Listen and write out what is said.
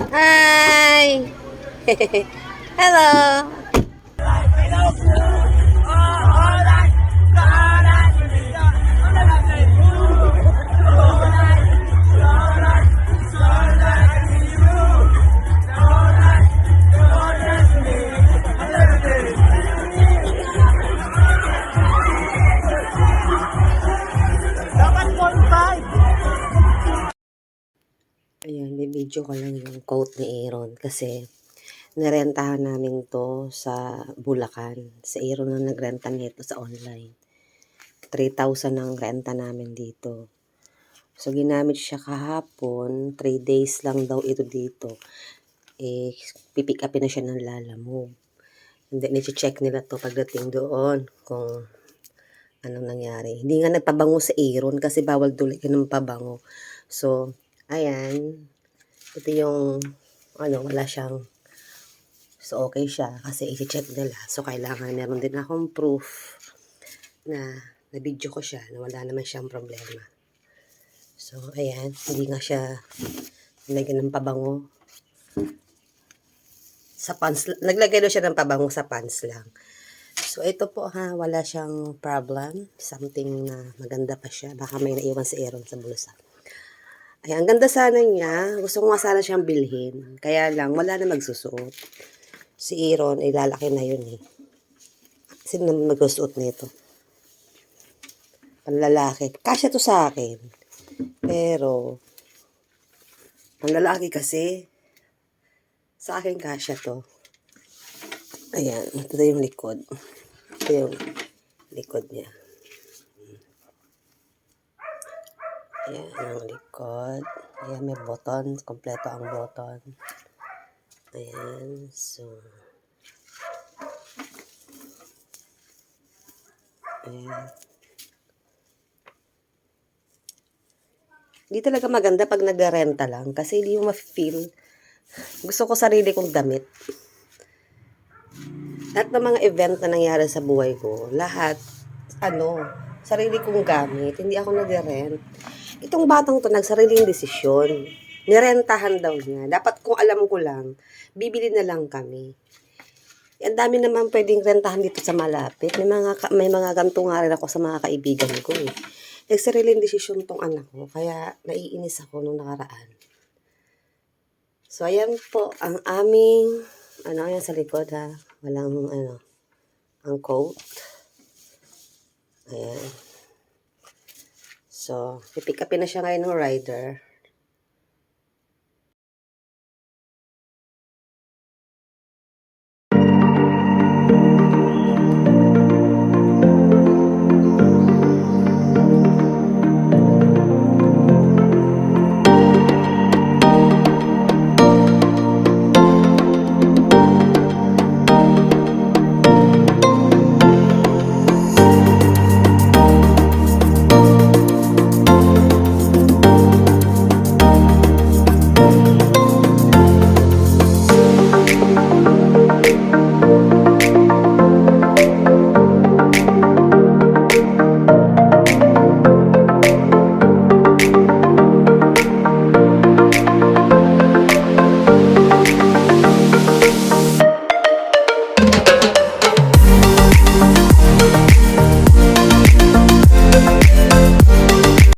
Hi! Hello! Ayan, video ko lang yung quote ni Aaron kasi narentahan namin to sa Bulacan. Si Aaron na nagrenta nito sa online. 3,000 ang renta namin dito. So, ginamit siya kahapon. 3 days lang daw ito dito. Pipick upin na siya ng Lalamove. And then, i-check nila to pagdating doon kung anong nangyari. Hindi nga nagpabango sa Aaron kasi bawal dulikin ng pabango. So, ayan. Ito yung, wala siyang, so okay siya kasi i-check nila. So, kailangan meron din akong proof na na-video ko siya na wala naman siyang problema. So, ayan. Hindi nga siya nilagyan ng pabango. Sa pants, naglagay daw siya ng pabango sa pants lang. So, ito po ha, wala siyang problem. Something na maganda pa siya. Baka may naiwan si Aaron sa bulsa. Ay, ang ganda sana niya. Gusto ko nga sana siyang bilhin. Kaya lang, wala na magsusuot. Si Aaron, ay lalaki na yun eh. Sino naman magsusuot nito? Panlalaki. Kasya to sa akin. Pero, panlalaki kasi, sa akin kasya to. Ayan, ito yung likod. Ito yung likod niya. Ayan, ang likod. Ayan, may button. Kompleto ang button. Ayan, so. Ayan. Hindi talaga maganda pag nag-renta lang kasi hindi mo ma-feel. Gusto ko sarili kong damit. Lahat ng mga event na nangyari sa buhay ko, lahat, sarili kong gamit. Hindi ako nag-rent. Itong batang to, nagsariling desisyon. Nirentahan daw niya. Dapat kung alam ko lang, bibili na lang kami. Ang dami naman pwedeng rentahan dito sa malapit. May mga ganito nga rin ako sa mga kaibigan ko eh. Nagsariling desisyon tong anak ko, kaya naiinis ako nung nakaraan. So, ayan po ang aming, yan sa likod ha. Walang, ang coat. Ayan. So, pipick upin na siya ngayon ng rider.